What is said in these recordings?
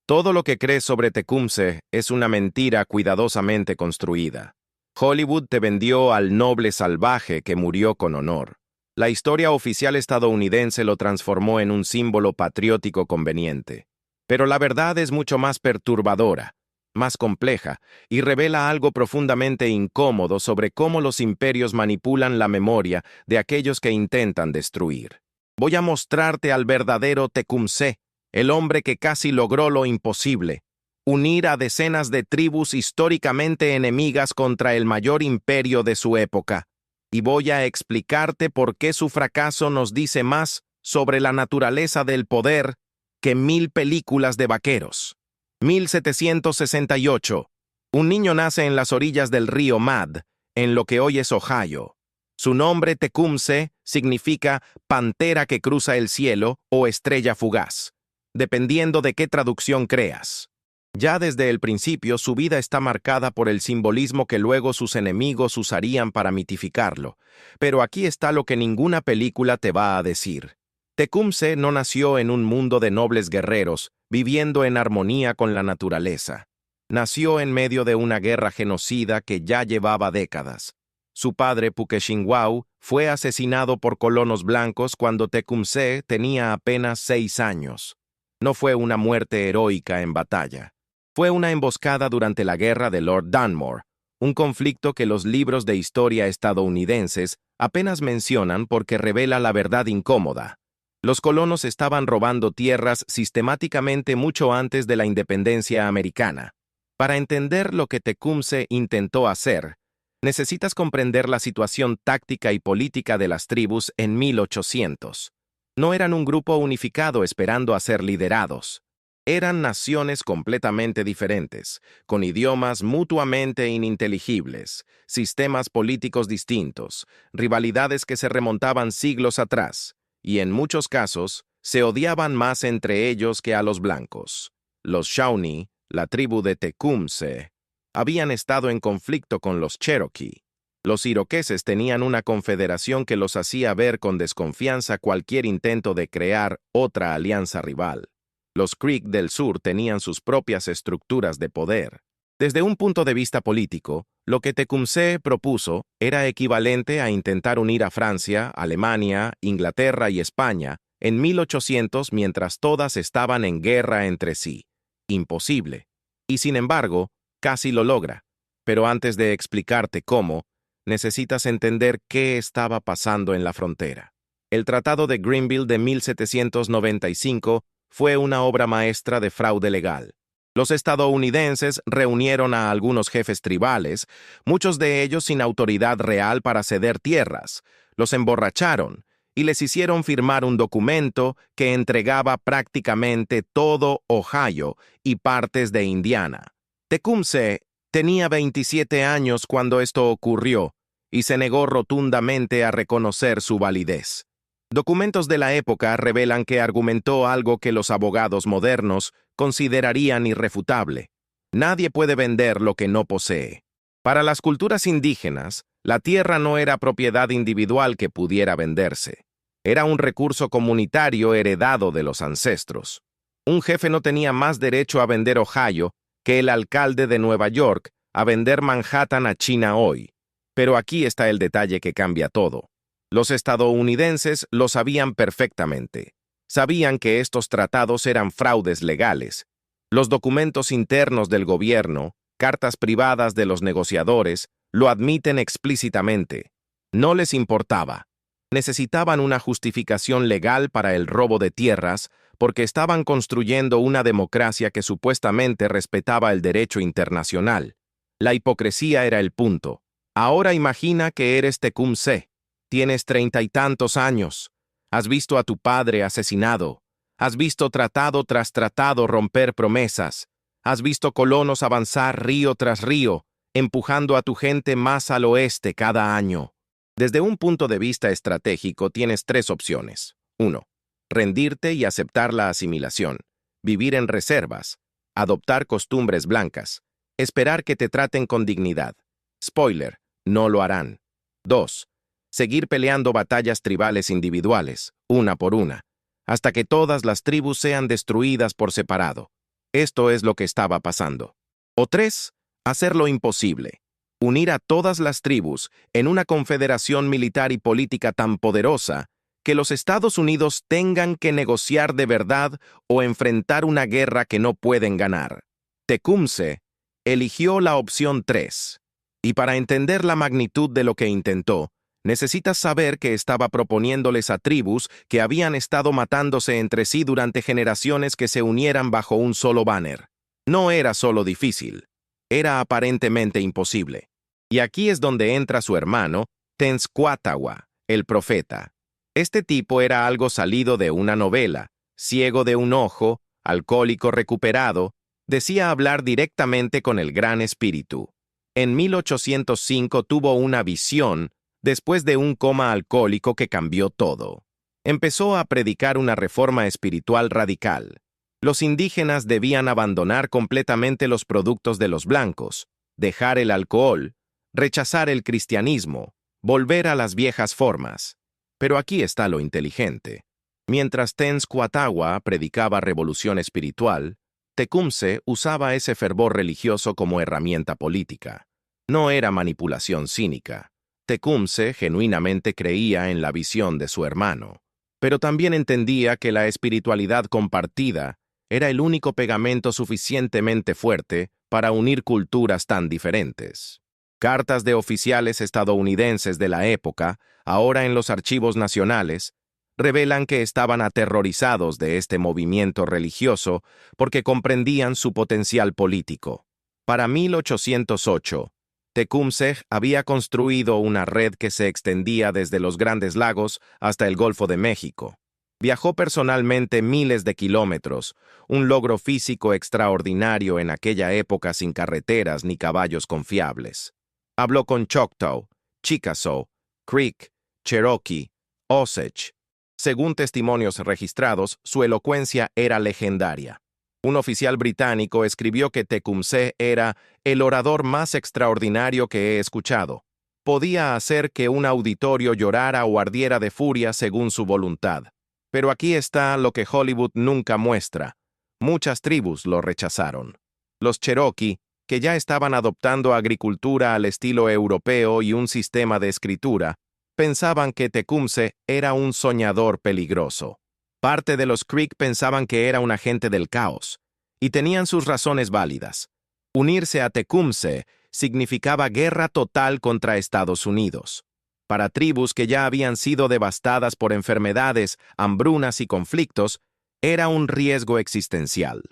Todo lo que crees sobre Tecumseh es una mentira cuidadosamente construida. Hollywood te vendió al noble salvaje que murió con honor. La historia oficial estadounidense lo transformó en un símbolo patriótico conveniente. Pero la verdad es mucho más perturbadora, más compleja, y revela algo profundamente incómodo sobre cómo los imperios manipulan la memoria de aquellos que intentan destruir. Voy a mostrarte al verdadero Tecumseh, el hombre que casi logró lo imposible: unir a decenas de tribus históricamente enemigas contra el mayor imperio de su época. Y voy a explicarte por qué su fracaso nos dice más sobre la naturaleza del poder que 1000 películas de vaqueros. 1768. Un niño nace en las orillas del río Mad, en lo que hoy es Ohio. Su nombre, Tecumseh, significa pantera que cruza el cielo o estrella fugaz, dependiendo de qué traducción creas. Ya desde el principio, su vida está marcada por el simbolismo que luego sus enemigos usarían para mitificarlo. Pero aquí está lo que ninguna película te va a decir. Tecumseh no nació en un mundo de nobles guerreros, viviendo en armonía con la naturaleza. Nació en medio de una guerra genocida que ya llevaba décadas. Su padre, Pukesinwau, fue asesinado por colonos blancos cuando Tecumseh tenía apenas 6 años. No fue una muerte heroica en batalla. Fue una emboscada durante la guerra de Lord Dunmore, un conflicto que los libros de historia estadounidenses apenas mencionan porque revela la verdad incómoda. Los colonos estaban robando tierras sistemáticamente mucho antes de la independencia americana. Para entender lo que Tecumseh intentó hacer, necesitas comprender la situación táctica y política de las tribus en 1800. No eran un grupo unificado esperando a ser liderados. Eran naciones completamente diferentes, con idiomas mutuamente ininteligibles, sistemas políticos distintos, rivalidades que se remontaban siglos atrás, y en muchos casos se odiaban más entre ellos que a los blancos. Los Shawnee, la tribu de Tecumseh, habían estado en conflicto con los Cherokee. Los iroqueses tenían una confederación que los hacía ver con desconfianza cualquier intento de crear otra alianza rival. Los Creek del sur tenían sus propias estructuras de poder. Desde un punto de vista político, lo que Tecumseh propuso era equivalente a intentar unir a Francia, Alemania, Inglaterra y España en 1800 mientras todas estaban en guerra entre sí. Imposible. Y sin embargo, casi lo logra. Pero antes de explicarte cómo, necesitas entender qué estaba pasando en la frontera. El Tratado de Greenville de 1795 fue una obra maestra de fraude legal. Los estadounidenses reunieron a algunos jefes tribales, muchos de ellos sin autoridad real para ceder tierras, los emborracharon y les hicieron firmar un documento que entregaba prácticamente todo Ohio y partes de Indiana. Tecumseh tenía 27 años cuando esto ocurrió y se negó rotundamente a reconocer su validez. Documentos de la época revelan que argumentó algo que los abogados modernos considerarían irrefutable: nadie puede vender lo que no posee. Para las culturas indígenas, la tierra no era propiedad individual que pudiera venderse. Era un recurso comunitario heredado de los ancestros. Un jefe no tenía más derecho a vender Ohio que el alcalde de Nueva York a vender Manhattan a China hoy. Pero aquí está el detalle que cambia todo. Los estadounidenses lo sabían perfectamente. Sabían que estos tratados eran fraudes legales. Los documentos internos del gobierno, cartas privadas de los negociadores, lo admiten explícitamente. No les importaba. Necesitaban una justificación legal para el robo de tierras porque estaban construyendo una democracia que supuestamente respetaba el derecho internacional. La hipocresía era el punto. Ahora imagina que eres Tecumseh. Tienes 30 y tantos años. Has visto a tu padre asesinado. Has visto tratado tras tratado romper promesas. Has visto colonos avanzar río tras río, empujando a tu gente más al oeste cada año. Desde un punto de vista estratégico tienes 3 opciones. 1. Rendirte y aceptar la asimilación. Vivir en reservas. Adoptar costumbres blancas. Esperar que te traten con dignidad. Spoiler, no lo harán. 2. Seguir peleando batallas tribales individuales, una por una, hasta que todas las tribus sean destruidas por separado. Esto es lo que estaba pasando. O 3. Hacer lo imposible. Unir a todas las tribus en una confederación militar y política tan poderosa que los Estados Unidos tengan que negociar de verdad o enfrentar una guerra que no pueden ganar. Tecumseh eligió la opción 3. Y para entender la magnitud de lo que intentó, necesitas saber que estaba proponiéndoles a tribus que habían estado matándose entre sí durante generaciones que se unieran bajo un solo banner. No era solo difícil, era aparentemente imposible. Y aquí es donde entra su hermano, Tenskwatawa, el profeta. Este tipo era algo salido de una novela, ciego de un ojo, alcohólico recuperado, decía hablar directamente con el Gran Espíritu. En 1805 tuvo una visión después de un coma alcohólico que cambió todo. Empezó a predicar una reforma espiritual radical. Los indígenas debían abandonar completamente los productos de los blancos, dejar el alcohol, rechazar el cristianismo, volver a las viejas formas. Pero aquí está lo inteligente. Mientras Tenskwatawa predicaba revolución espiritual, Tecumseh usaba ese fervor religioso como herramienta política. No era manipulación cínica. Tecumseh genuinamente creía en la visión de su hermano, pero también entendía que la espiritualidad compartida era el único pegamento suficientemente fuerte para unir culturas tan diferentes. Cartas de oficiales estadounidenses de la época, ahora en los archivos nacionales, revelan que estaban aterrorizados de este movimiento religioso porque comprendían su potencial político. Para 1808, Tecumseh había construido una red que se extendía desde los Grandes Lagos hasta el Golfo de México. Viajó personalmente miles de kilómetros, un logro físico extraordinario en aquella época sin carreteras ni caballos confiables. Habló con Choctaw, Chickasaw, Creek, Cherokee, Osage. Según testimonios registrados, su elocuencia era legendaria. Un oficial británico escribió que Tecumseh era el orador más extraordinario que he escuchado. Podía hacer que un auditorio llorara o ardiera de furia según su voluntad. Pero aquí está lo que Hollywood nunca muestra. Muchas tribus lo rechazaron. Los Cherokee, que ya estaban adoptando agricultura al estilo europeo y un sistema de escritura, pensaban que Tecumseh era un soñador peligroso. Parte de los Creek pensaban que era un agente del caos, y tenían sus razones válidas. Unirse a Tecumseh significaba guerra total contra Estados Unidos. Para tribus que ya habían sido devastadas por enfermedades, hambrunas y conflictos, era un riesgo existencial.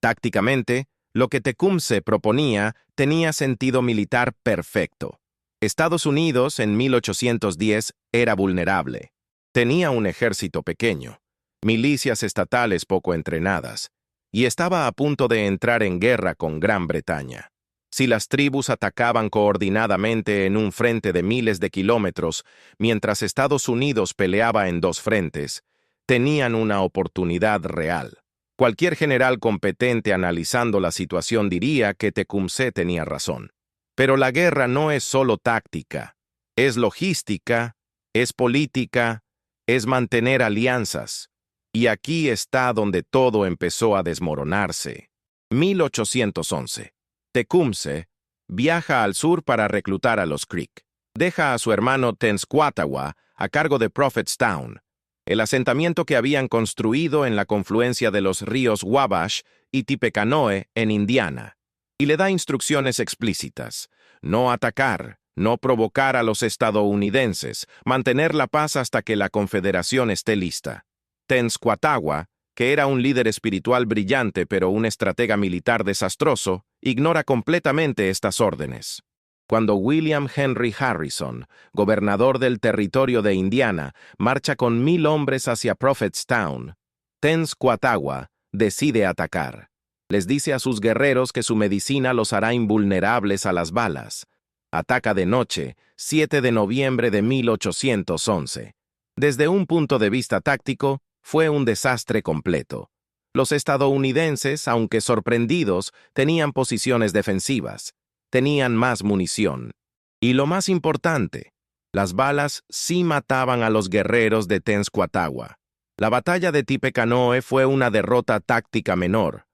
Tácticamente, lo que Tecumseh proponía tenía sentido militar perfecto. Estados Unidos, en 1810, era vulnerable. Tenía un ejército pequeño, milicias estatales poco entrenadas, y estaba a punto de entrar en guerra con Gran Bretaña. Si las tribus atacaban coordinadamente en un frente de miles de kilómetros, mientras Estados Unidos peleaba en dos frentes, tenían una oportunidad real. Cualquier general competente analizando la situación diría que Tecumseh tenía razón. Pero la guerra no es solo táctica, es logística, es política, es mantener alianzas. Y aquí está donde todo empezó a desmoronarse. 1811. Tecumseh viaja al sur para reclutar a los Creek. Deja a su hermano Tenskwatawa a cargo de Prophetstown, el asentamiento que habían construido en la confluencia de los ríos Wabash y Tippecanoe en Indiana, y le da instrucciones explícitas: no atacar, no provocar a los estadounidenses, mantener la paz hasta que la Confederación esté lista. Tenskwatawa, que era un líder espiritual brillante pero un estratega militar desastroso, ignora completamente estas órdenes. Cuando William Henry Harrison, gobernador del territorio de Indiana, marcha con 1000 hombres hacia Prophetstown, Tenskwatawa decide atacar. Les dice a sus guerreros que su medicina los hará invulnerables a las balas. Ataca de noche, 7 de noviembre de 1811. Desde un punto de vista táctico, fue un desastre completo. Los estadounidenses, aunque sorprendidos, tenían posiciones defensivas. Tenían más munición. Y lo más importante, las balas sí mataban a los guerreros de Tenskwatawa. La batalla de Tippecanoe fue una derrota táctica menor.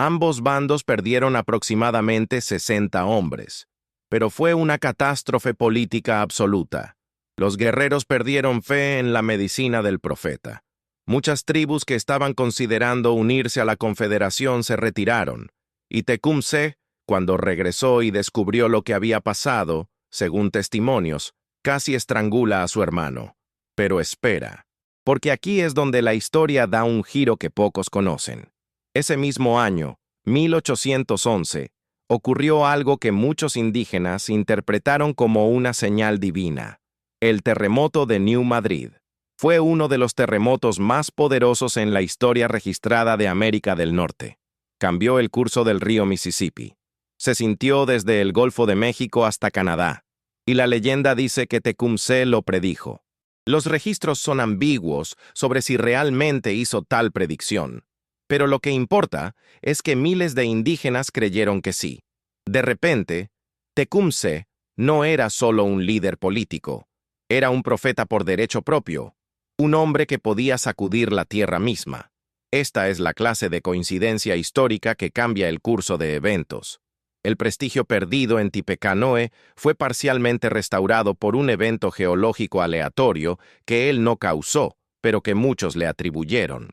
Ambos bandos perdieron aproximadamente 60 hombres, pero fue una catástrofe política absoluta. Los guerreros perdieron fe en la medicina del profeta. Muchas tribus que estaban considerando unirse a la confederación se retiraron, y Tecumseh, cuando regresó y descubrió lo que había pasado, según testimonios, casi estrangula a su hermano. Pero espera, porque aquí es donde la historia da un giro que pocos conocen. Ese mismo año, 1811, ocurrió algo que muchos indígenas interpretaron como una señal divina: el terremoto de New Madrid. Fue uno de los terremotos más poderosos en la historia registrada de América del Norte. Cambió el curso del río Mississippi. Se sintió desde el Golfo de México hasta Canadá, y la leyenda dice que Tecumseh lo predijo. Los registros son ambiguos sobre si realmente hizo tal predicción, pero lo que importa es que miles de indígenas creyeron que sí. De repente, Tecumseh no era solo un líder político, era un profeta por derecho propio, un hombre que podía sacudir la tierra misma. Esta es la clase de coincidencia histórica que cambia el curso de eventos. El prestigio perdido en Tippecanoe fue parcialmente restaurado por un evento geológico aleatorio que él no causó, pero que muchos le atribuyeron.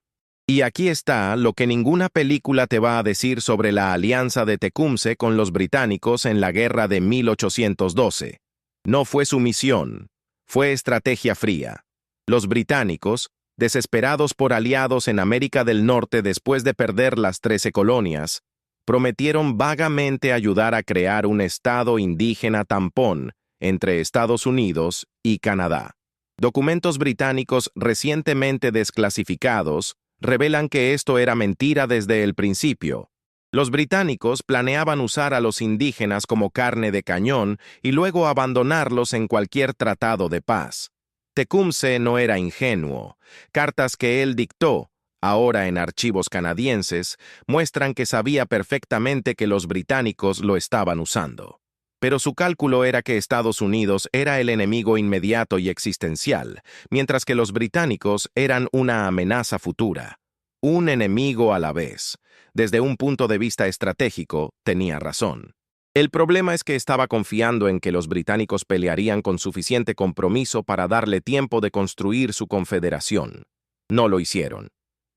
Y aquí está lo que ninguna película te va a decir sobre la alianza de Tecumseh con los británicos en la guerra de 1812. No fue sumisión, fue estrategia fría. Los británicos, desesperados por aliados en América del Norte después de perder las 13 colonias, prometieron vagamente ayudar a crear un estado indígena tampón entre Estados Unidos y Canadá. Documentos británicos recientemente desclasificados revelan que esto era mentira desde el principio. Los británicos planeaban usar a los indígenas como carne de cañón y luego abandonarlos en cualquier tratado de paz. Tecumseh no era ingenuo. Cartas que él dictó, ahora en archivos canadienses, muestran que sabía perfectamente que los británicos lo estaban usando. Pero su cálculo era que Estados Unidos era el enemigo inmediato y existencial, mientras que los británicos eran una amenaza futura. Un enemigo a la vez. Desde un punto de vista estratégico, tenía razón. El problema es que estaba confiando en que los británicos pelearían con suficiente compromiso para darle tiempo de construir su confederación. No lo hicieron.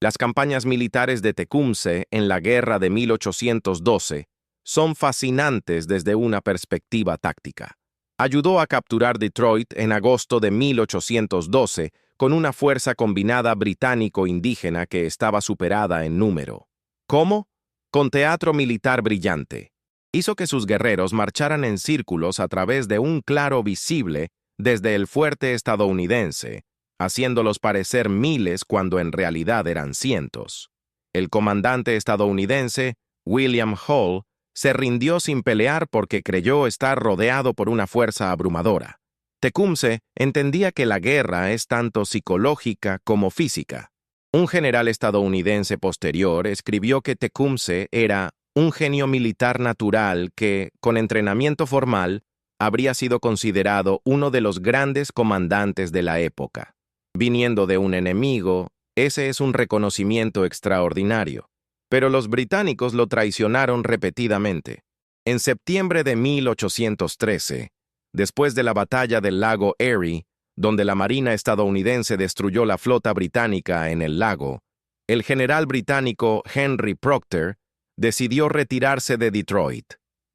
Las campañas militares de Tecumseh en la guerra de 1812 son fascinantes desde una perspectiva táctica. Ayudó a capturar Detroit en agosto de 1812 con una fuerza combinada británico-indígena que estaba superada en número. ¿Cómo? Con teatro militar brillante. Hizo que sus guerreros marcharan en círculos a través de un claro visible desde el fuerte estadounidense, haciéndolos parecer miles cuando en realidad eran cientos. El comandante estadounidense, William Hull, se rindió sin pelear porque creyó estar rodeado por una fuerza abrumadora. Tecumseh entendía que la guerra es tanto psicológica como física. Un general estadounidense posterior escribió que Tecumseh era un genio militar natural que, con entrenamiento formal, habría sido considerado uno de los grandes comandantes de la época. Viniendo de un enemigo, ese es un reconocimiento extraordinario. Pero los británicos lo traicionaron repetidamente. En septiembre de 1813, después de la batalla del lago Erie, donde la marina estadounidense destruyó la flota británica en el lago, el general británico Henry Proctor decidió retirarse de Detroit.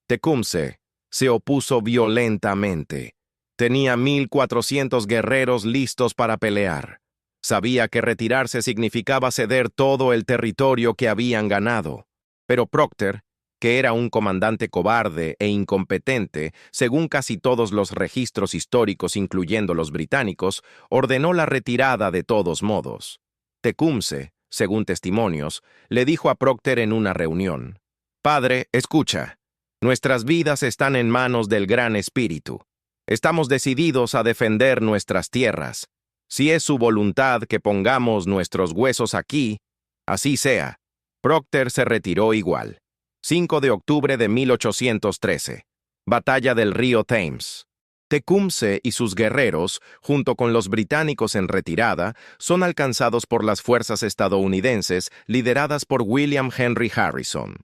Tecumseh se opuso violentamente. Tenía 1,400 guerreros listos para pelear. Sabía que retirarse significaba ceder todo el territorio que habían ganado. Pero Proctor, que era un comandante cobarde e incompetente, según casi todos los registros históricos incluyendo los británicos, ordenó la retirada de todos modos. Tecumseh, según testimonios, le dijo a Proctor en una reunión: «Padre, escucha, nuestras vidas están en manos del Gran Espíritu. Estamos decididos a defender nuestras tierras. Si es su voluntad que pongamos nuestros huesos aquí, así sea». Proctor se retiró igual. 5 de octubre de 1813. Batalla del río Thames. Tecumseh y sus guerreros, junto con los británicos en retirada, son alcanzados por las fuerzas estadounidenses lideradas por William Henry Harrison.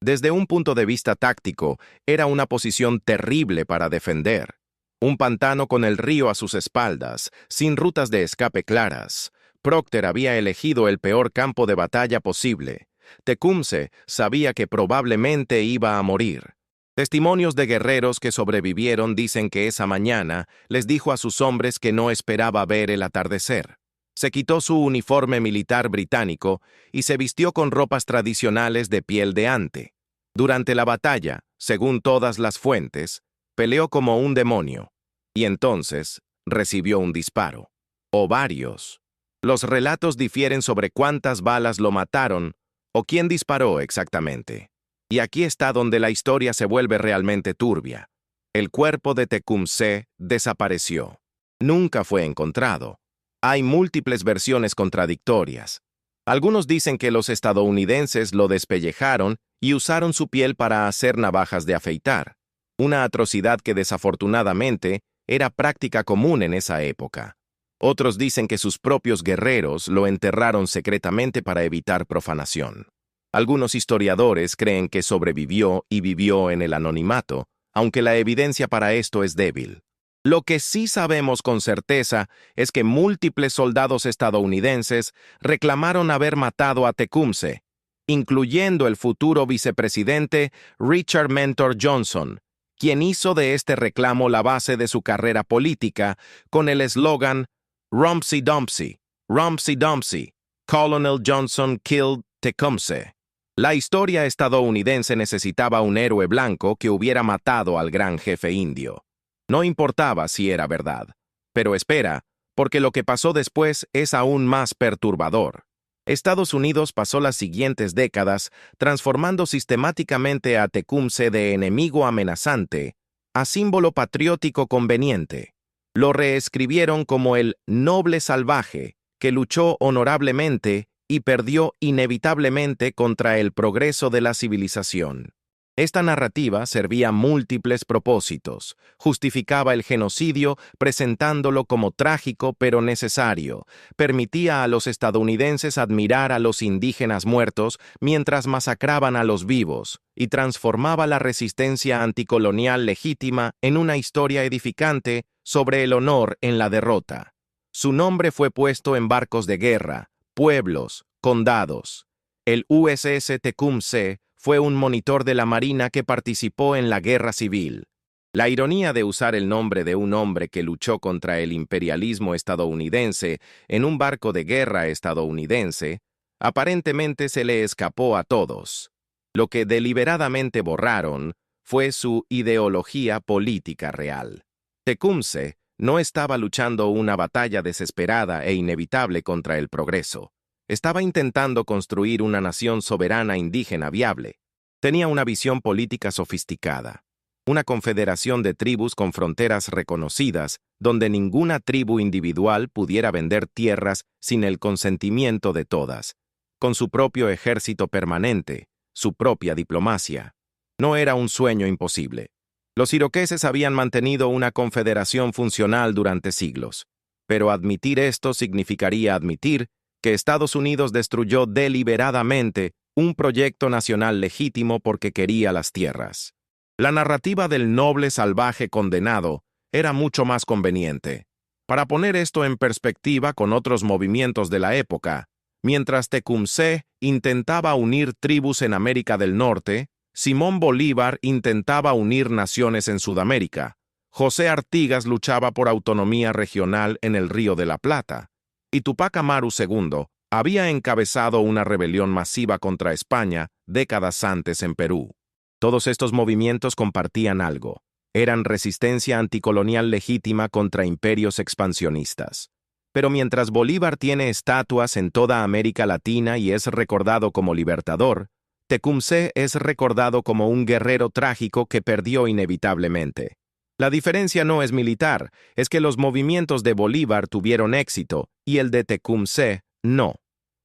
Desde un punto de vista táctico, era una posición terrible para defender. Un pantano con el río a sus espaldas, sin rutas de escape claras. Procter había elegido el peor campo de batalla posible. Tecumseh sabía que probablemente iba a morir. Testimonios de guerreros que sobrevivieron dicen que esa mañana les dijo a sus hombres que no esperaba ver el atardecer. Se quitó su uniforme militar británico y se vistió con ropas tradicionales de piel de ante. Durante la batalla, según todas las fuentes, peleó como un demonio, y entonces recibió un disparo. O varios. Los relatos difieren sobre cuántas balas lo mataron o quién disparó exactamente. Y aquí está donde la historia se vuelve realmente turbia. El cuerpo de Tecumseh desapareció. Nunca fue encontrado. Hay múltiples versiones contradictorias. Algunos dicen que los estadounidenses lo despellejaron y usaron su piel para hacer navajas de afeitar, una atrocidad que desafortunadamente era práctica común en esa época. Otros dicen que sus propios guerreros lo enterraron secretamente para evitar profanación. Algunos historiadores creen que sobrevivió y vivió en el anonimato, aunque la evidencia para esto es débil. Lo que sí sabemos con certeza es que múltiples soldados estadounidenses reclamaron haber matado a Tecumseh, incluyendo el futuro vicepresidente Richard Mentor Johnson, quien hizo de este reclamo la base de su carrera política con el eslogan Rumsey Dumpsey, Rumsey Dumpsey, Colonel Johnson killed Tecumseh. La historia estadounidense necesitaba un héroe blanco que hubiera matado al gran jefe indio. No importaba si era verdad. Pero espera, porque lo que pasó después es aún más perturbador. Estados Unidos pasó las siguientes décadas transformando sistemáticamente a Tecumseh de enemigo amenazante a símbolo patriótico conveniente. Lo reescribieron como el noble salvaje que luchó honorablemente y perdió inevitablemente contra el progreso de la civilización. Esta narrativa servía múltiples propósitos. Justificaba el genocidio presentándolo como trágico pero necesario. Permitía a los estadounidenses admirar a los indígenas muertos mientras masacraban a los vivos, y transformaba la resistencia anticolonial legítima en una historia edificante sobre el honor en la derrota. Su nombre fue puesto en barcos de guerra, pueblos, condados. El USS Tecumseh fue un monitor de la Marina que participó en la Guerra Civil. La ironía de usar el nombre de un hombre que luchó contra el imperialismo estadounidense en un barco de guerra estadounidense aparentemente se le escapó a todos. Lo que deliberadamente borraron fue su ideología política real. Tecumseh no estaba luchando una batalla desesperada e inevitable contra el progreso. Estaba intentando construir una nación soberana indígena viable. Tenía una visión política sofisticada. Una confederación de tribus con fronteras reconocidas, donde ninguna tribu individual pudiera vender tierras sin el consentimiento de todas, con su propio ejército permanente, su propia diplomacia. No era un sueño imposible. Los iroqueses habían mantenido una confederación funcional durante siglos, pero admitir esto significaría admitir que Estados Unidos destruyó deliberadamente un proyecto nacional legítimo porque quería las tierras. La narrativa del noble salvaje condenado era mucho más conveniente. Para poner esto en perspectiva con otros movimientos de la época, mientras Tecumseh intentaba unir tribus en América del Norte, Simón Bolívar intentaba unir naciones en Sudamérica. José Artigas luchaba por autonomía regional en el Río de la Plata. Y Tupac Amaru II había encabezado una rebelión masiva contra España décadas antes en Perú. Todos estos movimientos compartían algo. Eran resistencia anticolonial legítima contra imperios expansionistas. Pero mientras Bolívar tiene estatuas en toda América Latina y es recordado como libertador, Tecumseh es recordado como un guerrero trágico que perdió inevitablemente. La diferencia no es militar, es que los movimientos de Bolívar tuvieron éxito y el de Tecumseh no.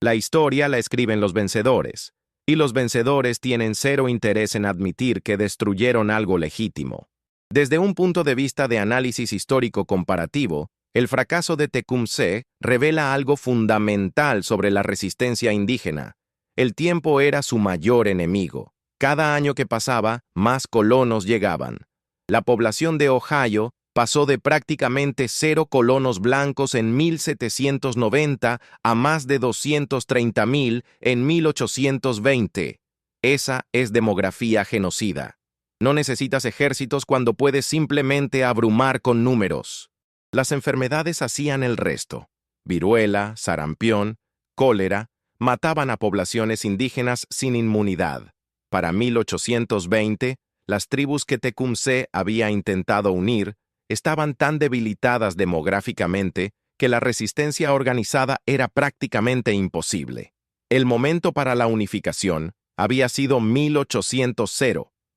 La historia la escriben los vencedores, y los vencedores tienen cero interés en admitir que destruyeron algo legítimo. Desde un punto de vista de análisis histórico comparativo, el fracaso de Tecumseh revela algo fundamental sobre la resistencia indígena. El tiempo era su mayor enemigo. Cada año que pasaba, más colonos llegaban. La población de Ohio pasó de prácticamente 0 colonos blancos en 1790 a más de 230,000 en 1820. Esa es demografía genocida. No necesitas ejércitos cuando puedes simplemente abrumar con números. Las enfermedades hacían el resto. Viruela, sarampión, cólera, mataban a poblaciones indígenas sin inmunidad. Para 1820, las tribus que Tecumseh había intentado unir estaban tan debilitadas demográficamente que la resistencia organizada era prácticamente imposible. El momento para la unificación había sido 1800,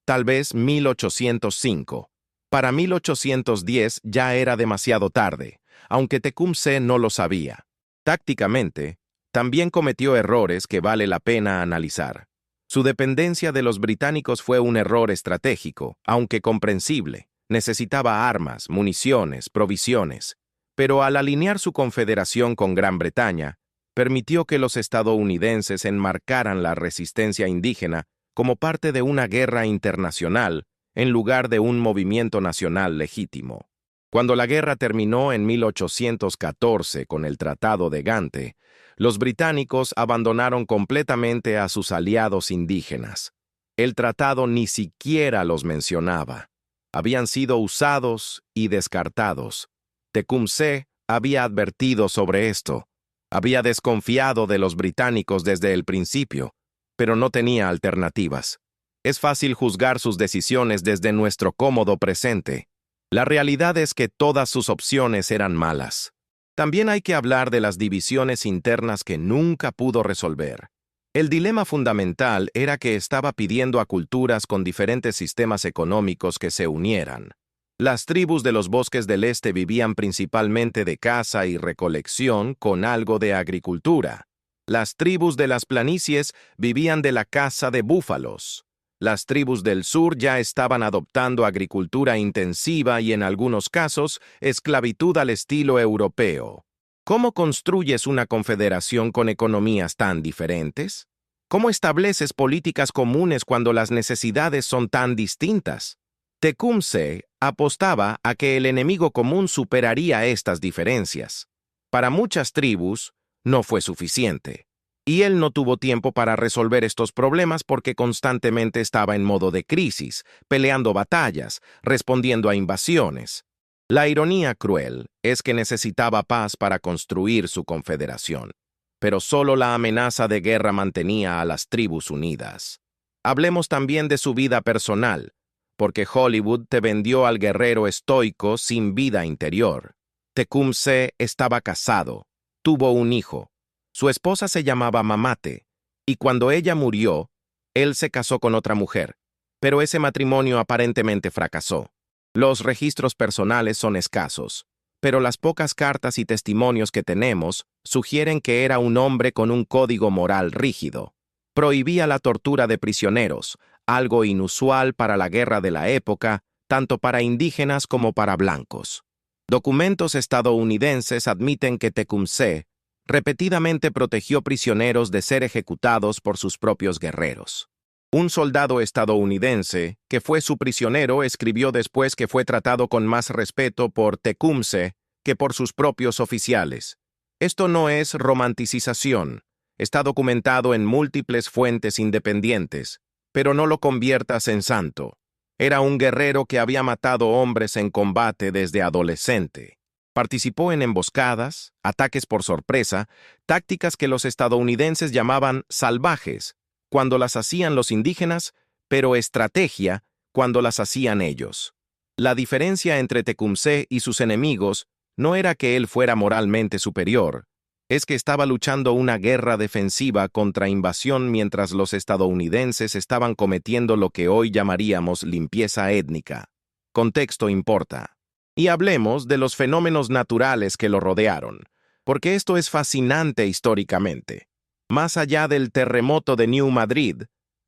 tal vez 1805. Para 1810 ya era demasiado tarde, aunque Tecumseh no lo sabía. Tácticamente, también cometió errores que vale la pena analizar. Su dependencia de los británicos fue un error estratégico, aunque comprensible. Necesitaba armas, municiones, provisiones. Pero al alinear su confederación con Gran Bretaña, permitió que los estadounidenses enmarcaran la resistencia indígena como parte de una guerra internacional en lugar de un movimiento nacional legítimo. Cuando la guerra terminó en 1814 con el Tratado de Gante, los británicos abandonaron completamente a sus aliados indígenas. El tratado ni siquiera los mencionaba. Habían sido usados y descartados. Tecumseh había advertido sobre esto. Había desconfiado de los británicos desde el principio, pero no tenía alternativas. Es fácil juzgar sus decisiones desde nuestro cómodo presente. La realidad es que todas sus opciones eran malas. También hay que hablar de las divisiones internas que nunca pudo resolver. El dilema fundamental era que estaba pidiendo a culturas con diferentes sistemas económicos que se unieran. Las tribus de los bosques del este vivían principalmente de caza y recolección con algo de agricultura. Las tribus de las planicies vivían de la caza de búfalos. Las tribus del sur ya estaban adoptando agricultura intensiva y en algunos casos esclavitud al estilo europeo. ¿Cómo construyes una confederación con economías tan diferentes? ¿Cómo estableces políticas comunes cuando las necesidades son tan distintas? Tecumseh apostaba a que el enemigo común superaría estas diferencias. Para muchas tribus, no fue suficiente. Y él no tuvo tiempo para resolver estos problemas porque constantemente estaba en modo de crisis, peleando batallas, respondiendo a invasiones. La ironía cruel es que necesitaba paz para construir su confederación, pero solo la amenaza de guerra mantenía a las tribus unidas. Hablemos también de su vida personal, porque Hollywood te vendió al guerrero estoico sin vida interior. Tecumseh estaba casado, tuvo un hijo. Su esposa se llamaba Mamate, y cuando ella murió, él se casó con otra mujer, pero ese matrimonio aparentemente fracasó. Los registros personales son escasos, pero las pocas cartas y testimonios que tenemos sugieren que era un hombre con un código moral rígido. Prohibía la tortura de prisioneros, algo inusual para la guerra de la época, tanto para indígenas como para blancos. Documentos estadounidenses admiten que Tecumseh repetidamente protegió prisioneros de ser ejecutados por sus propios guerreros. Un soldado estadounidense, que fue su prisionero, escribió después que fue tratado con más respeto por Tecumseh que por sus propios oficiales. Esto no es romanticización, está documentado en múltiples fuentes independientes, pero no lo conviertas en santo. Era un guerrero que había matado hombres en combate desde adolescente. Participó en emboscadas, ataques por sorpresa, tácticas que los estadounidenses llamaban salvajes, cuando las hacían los indígenas, pero estrategia cuando las hacían ellos. La diferencia entre Tecumseh y sus enemigos no era que él fuera moralmente superior, es que estaba luchando una guerra defensiva contra invasión mientras los estadounidenses estaban cometiendo lo que hoy llamaríamos limpieza étnica. Contexto importa. Y hablemos de los fenómenos naturales que lo rodearon, porque esto es fascinante históricamente. Más allá del terremoto de New Madrid,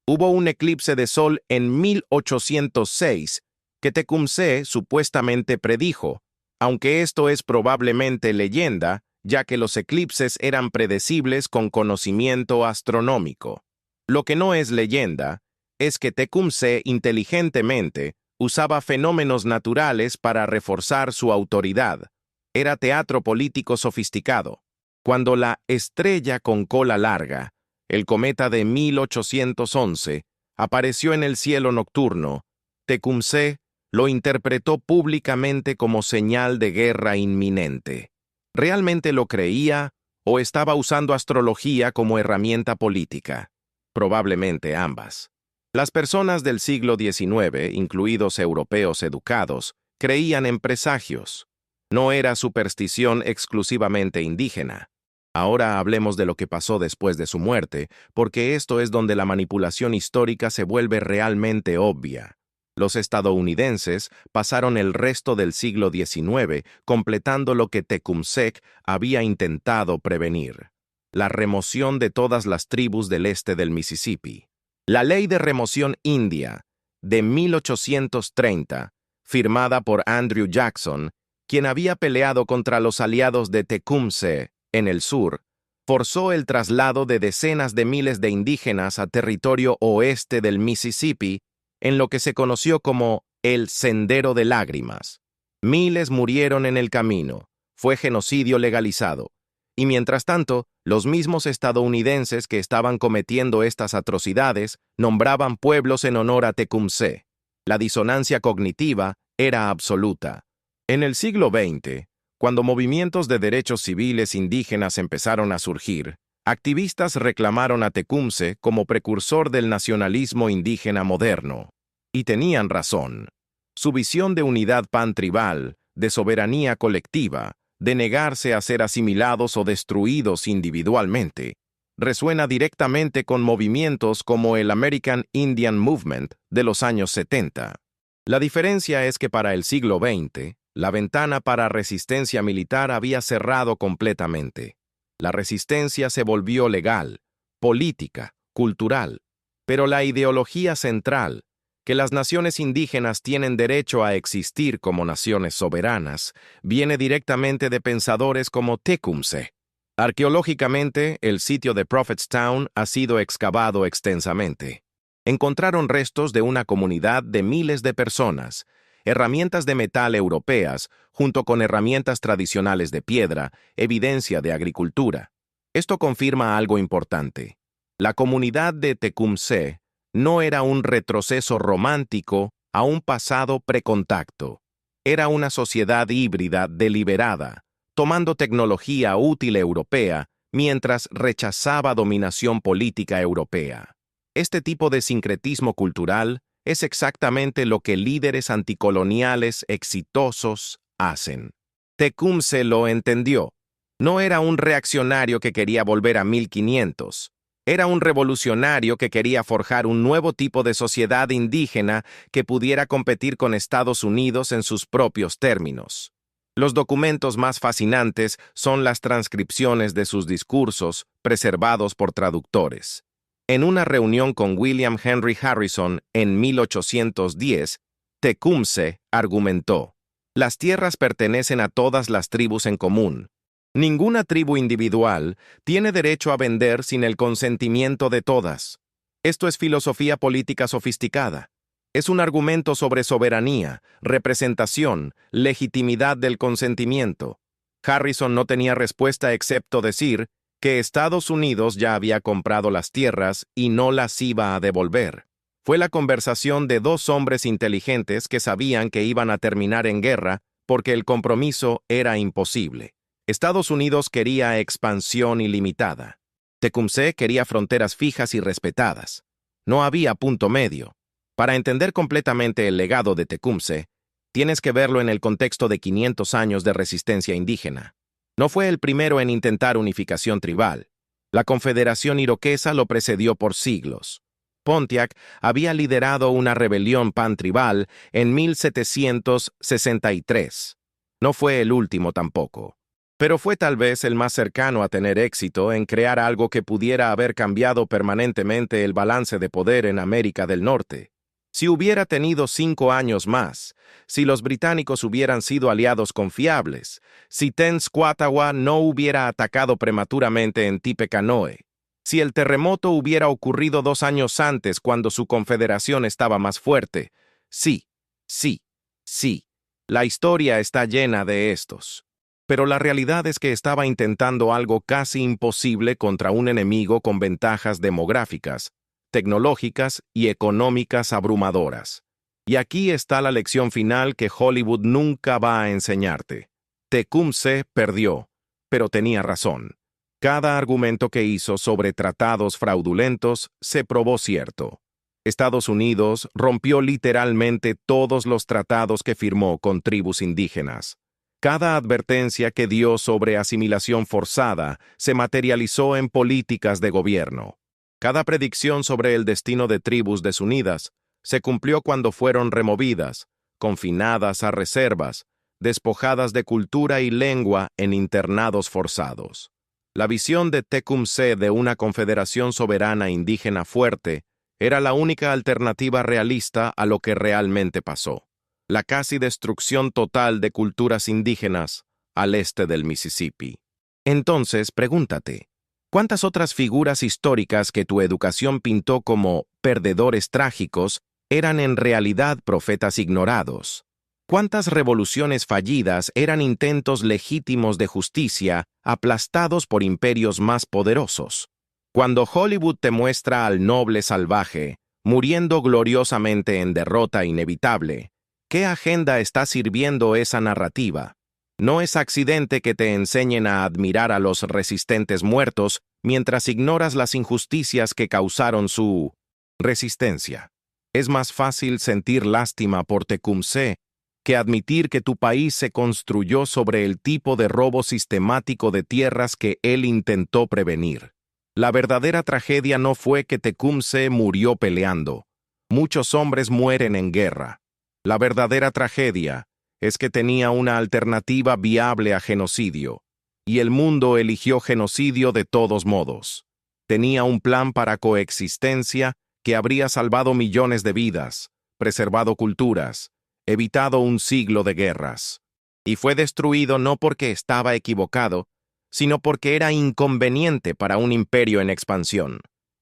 hubo un eclipse de sol en 1806 que Tecumseh supuestamente predijo, aunque esto es probablemente leyenda, ya que los eclipses eran predecibles con conocimiento astronómico. Lo que no es leyenda es que Tecumseh inteligentemente usaba fenómenos naturales para reforzar su autoridad. Era teatro político sofisticado. Cuando la estrella con cola larga, el cometa de 1811, apareció en el cielo nocturno, Tecumseh lo interpretó públicamente como señal de guerra inminente. ¿Realmente lo creía o estaba usando astrología como herramienta política? Probablemente ambas. Las personas del siglo XIX, incluidos europeos educados, creían en presagios. No era superstición exclusivamente indígena. Ahora hablemos de lo que pasó después de su muerte, porque esto es donde la manipulación histórica se vuelve realmente obvia. Los estadounidenses pasaron el resto del siglo XIX completando lo que Tecumseh había intentado prevenir: la remoción de todas las tribus del este del Mississippi. La Ley de Remoción India de 1830, firmada por Andrew Jackson, quien había peleado contra los aliados de Tecumseh en el sur, forzó el traslado de decenas de miles de indígenas a territorio oeste del Mississippi, en lo que se conoció como el Sendero de Lágrimas. Miles murieron en el camino, fue genocidio legalizado, y mientras tanto, los mismos estadounidenses que estaban cometiendo estas atrocidades nombraban pueblos en honor a Tecumseh. La disonancia cognitiva era absoluta. En el siglo XX, cuando movimientos de derechos civiles indígenas empezaron a surgir, activistas reclamaron a Tecumseh como precursor del nacionalismo indígena moderno. Y tenían razón. Su visión de unidad pantribal, de soberanía colectiva, de negarse a ser asimilados o destruidos individualmente, resuena directamente con movimientos como el American Indian Movement de los años 70. La diferencia es que para el siglo XX, la ventana para resistencia militar había cerrado completamente. La resistencia se volvió legal, política, cultural, pero la ideología central, que las naciones indígenas tienen derecho a existir como naciones soberanas, viene directamente de pensadores como Tecumseh. Arqueológicamente, el sitio de Prophetstown ha sido excavado extensamente. Encontraron restos de una comunidad de miles de personas, herramientas de metal europeas, junto con herramientas tradicionales de piedra, evidencia de agricultura. Esto confirma algo importante. La comunidad de Tecumseh no era un retroceso romántico a un pasado precontacto. Era una sociedad híbrida deliberada, tomando tecnología útil europea mientras rechazaba dominación política europea. Este tipo de sincretismo cultural es exactamente lo que líderes anticoloniales exitosos hacen. Tecumseh lo entendió. No era un reaccionario que quería volver a 1500. Era un revolucionario que quería forjar un nuevo tipo de sociedad indígena que pudiera competir con Estados Unidos en sus propios términos. Los documentos más fascinantes son las transcripciones de sus discursos, preservados por traductores. En una reunión con William Henry Harrison en 1810, Tecumseh argumentó: las tierras pertenecen a todas las tribus en común. Ninguna tribu individual tiene derecho a vender sin el consentimiento de todas. Esto es filosofía política sofisticada. Es un argumento sobre soberanía, representación, legitimidad del consentimiento. Harrison no tenía respuesta excepto decir que Estados Unidos ya había comprado las tierras y no las iba a devolver. Fue la conversación de dos hombres inteligentes que sabían que iban a terminar en guerra porque el compromiso era imposible. Estados Unidos quería expansión ilimitada. Tecumseh quería fronteras fijas y respetadas. No había punto medio. Para entender completamente el legado de Tecumseh, tienes que verlo en el contexto de 500 años de resistencia indígena. No fue el primero en intentar unificación tribal. La Confederación Iroquesa lo precedió por siglos. Pontiac había liderado una rebelión pantribal en 1763. No fue el último tampoco, pero fue tal vez el más cercano a tener éxito en crear algo que pudiera haber cambiado permanentemente el balance de poder en América del Norte. Si hubiera tenido 5 años más, si los británicos hubieran sido aliados confiables, si Tenskwatawa no hubiera atacado prematuramente en Tippecanoe, si el terremoto hubiera ocurrido 2 años antes cuando su confederación estaba más fuerte, sí, sí, sí, la historia está llena de estos. Pero la realidad es que estaba intentando algo casi imposible contra un enemigo con ventajas demográficas, tecnológicas y económicas abrumadoras. Y aquí está la lección final que Hollywood nunca va a enseñarte. Tecumseh perdió, pero tenía razón. Cada argumento que hizo sobre tratados fraudulentos se probó cierto. Estados Unidos rompió literalmente todos los tratados que firmó con tribus indígenas. Cada advertencia que dio sobre asimilación forzada se materializó en políticas de gobierno. Cada predicción sobre el destino de tribus desunidas se cumplió cuando fueron removidas, confinadas a reservas, despojadas de cultura y lengua en internados forzados. La visión de Tecumseh de una confederación soberana indígena fuerte era la única alternativa realista a lo que realmente pasó: la casi destrucción total de culturas indígenas al este del Mississippi. Entonces, pregúntate, ¿cuántas otras figuras históricas que tu educación pintó como perdedores trágicos eran en realidad profetas ignorados? ¿Cuántas revoluciones fallidas eran intentos legítimos de justicia aplastados por imperios más poderosos? Cuando Hollywood te muestra al noble salvaje, muriendo gloriosamente en derrota inevitable, ¿qué agenda está sirviendo esa narrativa? No es accidente que te enseñen a admirar a los resistentes muertos mientras ignoras las injusticias que causaron su resistencia. Es más fácil sentir lástima por Tecumseh que admitir que tu país se construyó sobre el tipo de robo sistemático de tierras que él intentó prevenir. La verdadera tragedia no fue que Tecumseh murió peleando. Muchos hombres mueren en guerra. La verdadera tragedia es que tenía una alternativa viable a genocidio, y el mundo eligió genocidio de todos modos. Tenía un plan para coexistencia que habría salvado millones de vidas, preservado culturas, evitado un siglo de guerras. Y fue destruido no porque estaba equivocado, sino porque era inconveniente para un imperio en expansión.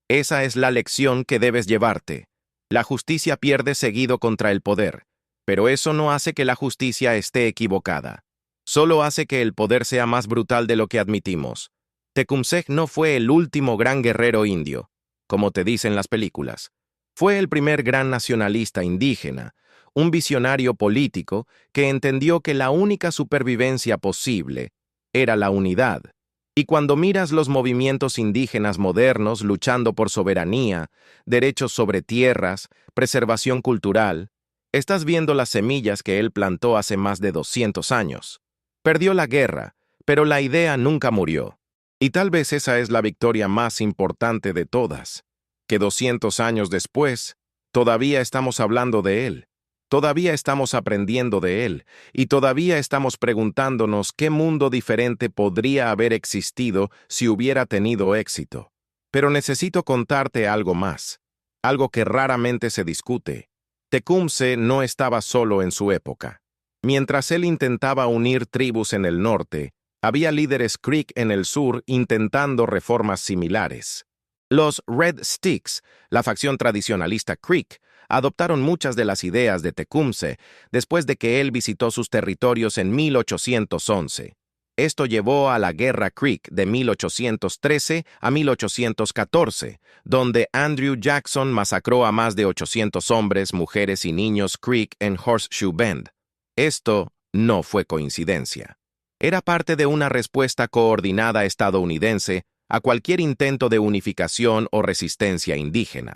Esa es la lección que debes llevarte. La justicia pierde seguido contra el poder, pero eso no hace que la justicia esté equivocada. Solo hace que el poder sea más brutal de lo que admitimos. Tecumseh no fue el último gran guerrero indio, como te dicen las películas. Fue el primer gran nacionalista indígena, un visionario político que entendió que la única supervivencia posible era la unidad. Y cuando miras los movimientos indígenas modernos luchando por soberanía, derechos sobre tierras, preservación cultural, estás viendo las semillas que él plantó hace más de 200 años. Perdió la guerra, pero la idea nunca murió. Y tal vez esa es la victoria más importante de todas, que 200 años después, todavía estamos hablando de él. Todavía estamos aprendiendo de él, y todavía estamos preguntándonos qué mundo diferente podría haber existido si hubiera tenido éxito. Pero necesito contarte algo más, algo que raramente se discute. Tecumseh no estaba solo en su época. Mientras él intentaba unir tribus en el norte, había líderes Creek en el sur intentando reformas similares. Los Red Sticks, la facción tradicionalista Creek, adoptaron muchas de las ideas de Tecumseh después de que él visitó sus territorios en 1811. Esto llevó a la Guerra Creek de 1813 a 1814, donde Andrew Jackson masacró a más de 800 hombres, mujeres y niños Creek en Horseshoe Bend. Esto no fue coincidencia. Era parte de una respuesta coordinada estadounidense a cualquier intento de unificación o resistencia indígena.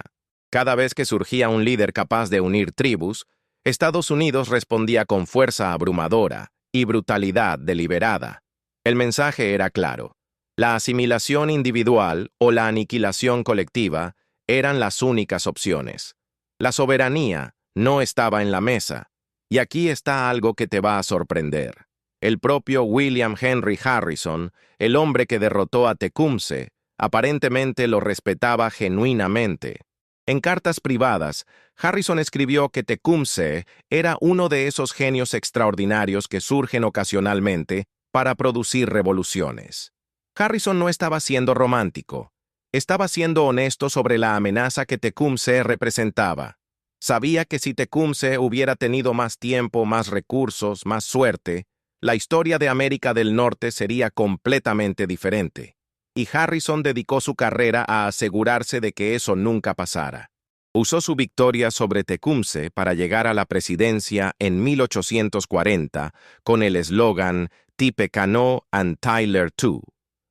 Cada vez que surgía un líder capaz de unir tribus, Estados Unidos respondía con fuerza abrumadora y brutalidad deliberada. El mensaje era claro: la asimilación individual o la aniquilación colectiva eran las únicas opciones. La soberanía no estaba en la mesa. Y aquí está algo que te va a sorprender. El propio William Henry Harrison, el hombre que derrotó a Tecumseh, aparentemente lo respetaba genuinamente. En cartas privadas, Harrison escribió que Tecumseh era uno de esos genios extraordinarios que surgen ocasionalmente para producir revoluciones. Harrison no estaba siendo romántico, estaba siendo honesto sobre la amenaza que Tecumseh representaba. Sabía que si Tecumseh hubiera tenido más tiempo, más recursos, más suerte, la historia de América del Norte sería completamente diferente. Y Harrison dedicó su carrera a asegurarse de que eso nunca pasara. Usó su victoria sobre Tecumseh para llegar a la presidencia en 1840 con el eslogan Tippecanoe and Tyler too.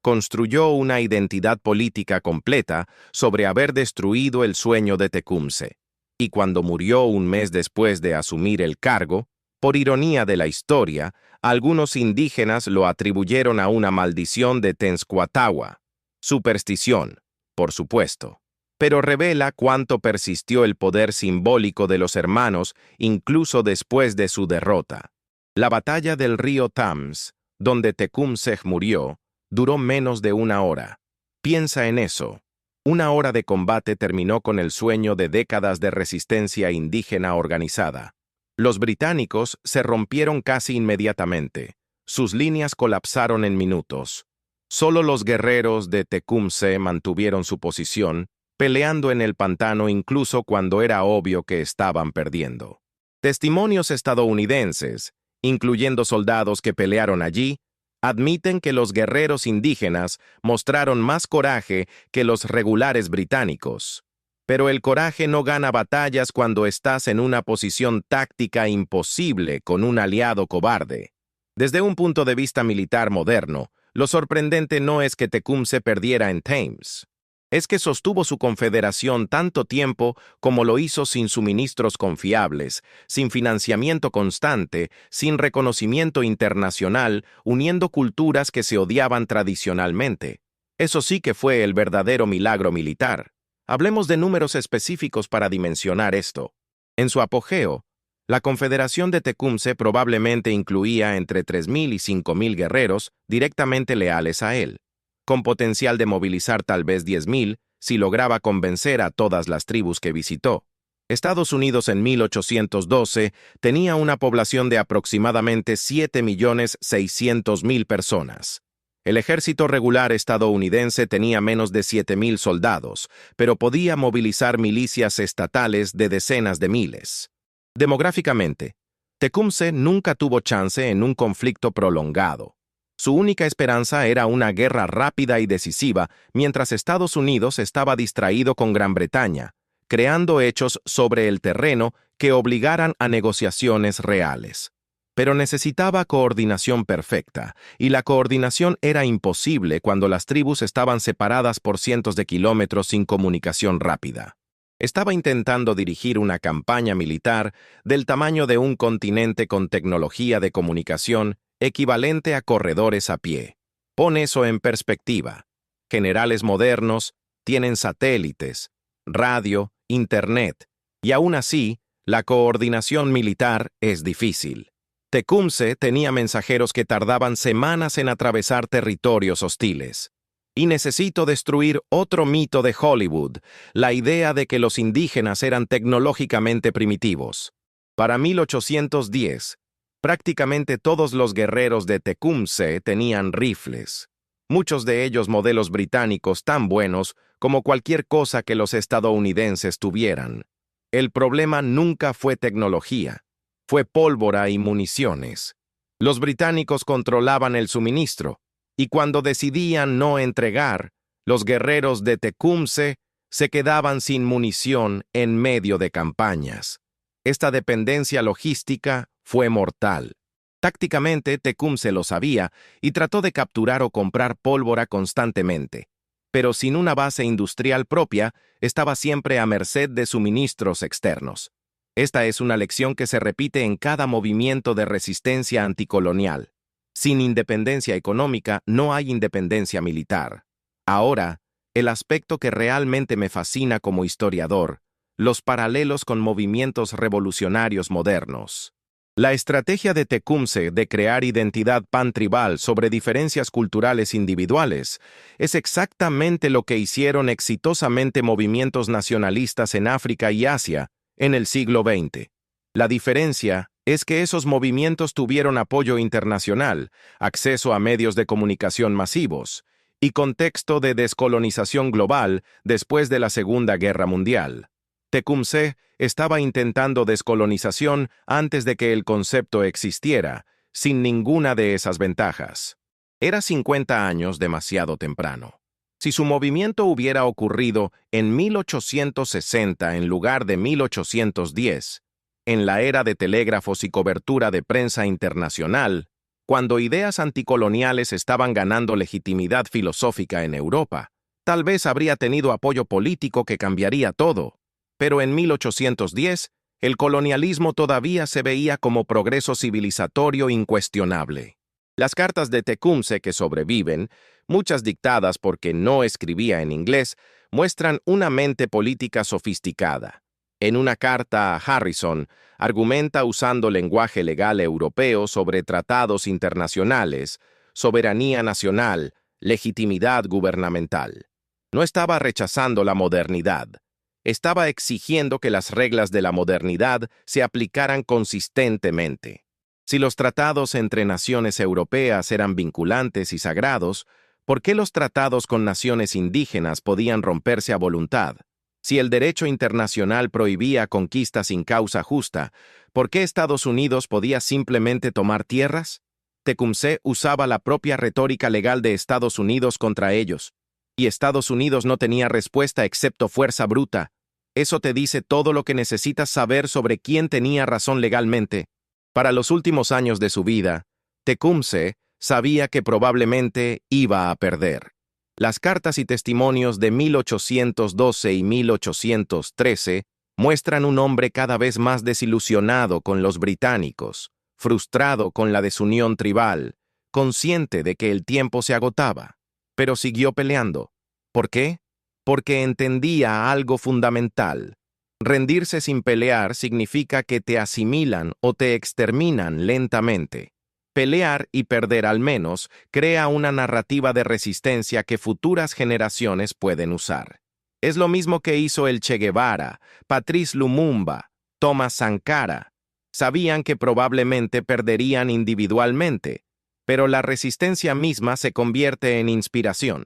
Construyó una identidad política completa sobre haber destruido el sueño de Tecumseh. Y cuando murió un mes después de asumir el cargo, por ironía de la historia, algunos indígenas lo atribuyeron a una maldición de Tenskwatawa. Superstición, por supuesto, pero revela cuánto persistió el poder simbólico de los hermanos incluso después de su derrota. La batalla del río Thames, donde Tecumseh murió, duró menos de una hora. Piensa en eso. Una hora de combate terminó con el sueño de décadas de resistencia indígena organizada. Los británicos se rompieron casi inmediatamente. Sus líneas colapsaron en minutos. Solo los guerreros de Tecumseh mantuvieron su posición, peleando en el pantano incluso cuando era obvio que estaban perdiendo. Testimonios estadounidenses, incluyendo soldados que pelearon allí, admiten que los guerreros indígenas mostraron más coraje que los regulares británicos. Pero el coraje no gana batallas cuando estás en una posición táctica imposible con un aliado cobarde. Desde un punto de vista militar moderno, lo sorprendente no es que Tecumseh perdiera en Thames. Es que sostuvo su confederación tanto tiempo como lo hizo sin suministros confiables, sin financiamiento constante, sin reconocimiento internacional, uniendo culturas que se odiaban tradicionalmente. Eso sí que fue el verdadero milagro militar. Hablemos de números específicos para dimensionar esto. En su apogeo, la Confederación de Tecumseh probablemente incluía entre 3.000 y 5.000 guerreros directamente leales a él, con potencial de movilizar tal vez 10.000 si lograba convencer a todas las tribus que visitó. Estados Unidos en 1812 tenía una población de aproximadamente 7.600.000 personas. El ejército regular estadounidense tenía menos de 7.000 soldados, pero podía movilizar milicias estatales de decenas de miles. Demográficamente, Tecumseh nunca tuvo chance en un conflicto prolongado. Su única esperanza era una guerra rápida y decisiva, mientras Estados Unidos estaba distraído con Gran Bretaña, creando hechos sobre el terreno que obligaran a negociaciones reales. Pero necesitaba coordinación perfecta, y la coordinación era imposible cuando las tribus estaban separadas por cientos de kilómetros sin comunicación rápida. Estaba intentando dirigir una campaña militar del tamaño de un continente con tecnología de comunicación equivalente a corredores a pie. Pon eso en perspectiva. Generales modernos tienen satélites, radio, internet, y aún así, la coordinación militar es difícil. Tecumseh tenía mensajeros que tardaban semanas en atravesar territorios hostiles. Y necesito destruir otro mito de Hollywood, la idea de que los indígenas eran tecnológicamente primitivos. Para 1810, prácticamente todos los guerreros de Tecumseh tenían rifles, muchos de ellos modelos británicos tan buenos como cualquier cosa que los estadounidenses tuvieran. El problema nunca fue tecnología, fue pólvora y municiones. Los británicos controlaban el suministro, y cuando decidían no entregar, los guerreros de Tecumseh se quedaban sin munición en medio de campañas. Esta dependencia logística fue mortal. Tácticamente, Tecumseh lo sabía y trató de capturar o comprar pólvora constantemente, pero sin una base industrial propia, estaba siempre a merced de suministros externos. Esta es una lección que se repite en cada movimiento de resistencia anticolonial. Sin independencia económica no hay independencia militar. Ahora, el aspecto que realmente me fascina como historiador, los paralelos con movimientos revolucionarios modernos. La estrategia de Tecumseh de crear identidad pantribal sobre diferencias culturales individuales es exactamente lo que hicieron exitosamente movimientos nacionalistas en África y Asia en el siglo XX. La diferencia es que esos movimientos tuvieron apoyo internacional, acceso a medios de comunicación masivos y contexto de descolonización global después de la Segunda Guerra Mundial. Tecumseh estaba intentando descolonización antes de que el concepto existiera, sin ninguna de esas ventajas. Era 50 años demasiado temprano. Si su movimiento hubiera ocurrido en 1860 en lugar de 1810, en la era de telégrafos y cobertura de prensa internacional, cuando ideas anticoloniales estaban ganando legitimidad filosófica en Europa, tal vez habría tenido apoyo político que cambiaría todo. Pero en 1810, el colonialismo todavía se veía como progreso civilizatorio incuestionable. Las cartas de Tecumseh que sobreviven, muchas dictadas porque no escribía en inglés, muestran una mente política sofisticada. En una carta a Harrison, argumenta usando lenguaje legal europeo sobre tratados internacionales, soberanía nacional, legitimidad gubernamental. No estaba rechazando la modernidad. Estaba exigiendo que las reglas de la modernidad se aplicaran consistentemente. Si los tratados entre naciones europeas eran vinculantes y sagrados, ¿por qué los tratados con naciones indígenas podían romperse a voluntad? Si el derecho internacional prohibía conquistas sin causa justa, ¿por qué Estados Unidos podía simplemente tomar tierras? Tecumseh usaba la propia retórica legal de Estados Unidos contra ellos. Y Estados Unidos no tenía respuesta excepto fuerza bruta. Eso te dice todo lo que necesitas saber sobre quién tenía razón legalmente. Para los últimos años de su vida, Tecumseh sabía que probablemente iba a perder. Las cartas y testimonios de 1812 y 1813 muestran un hombre cada vez más desilusionado con los británicos, frustrado con la desunión tribal, consciente de que el tiempo se agotaba, pero siguió peleando. ¿Por qué? Porque entendía algo fundamental. Rendirse sin pelear significa que te asimilan o te exterminan lentamente. Pelear y perder al menos crea una narrativa de resistencia que futuras generaciones pueden usar. Es lo mismo que hizo el Che Guevara, Patrice Lumumba, Thomas Sankara. Sabían que probablemente perderían individualmente, pero la resistencia misma se convierte en inspiración.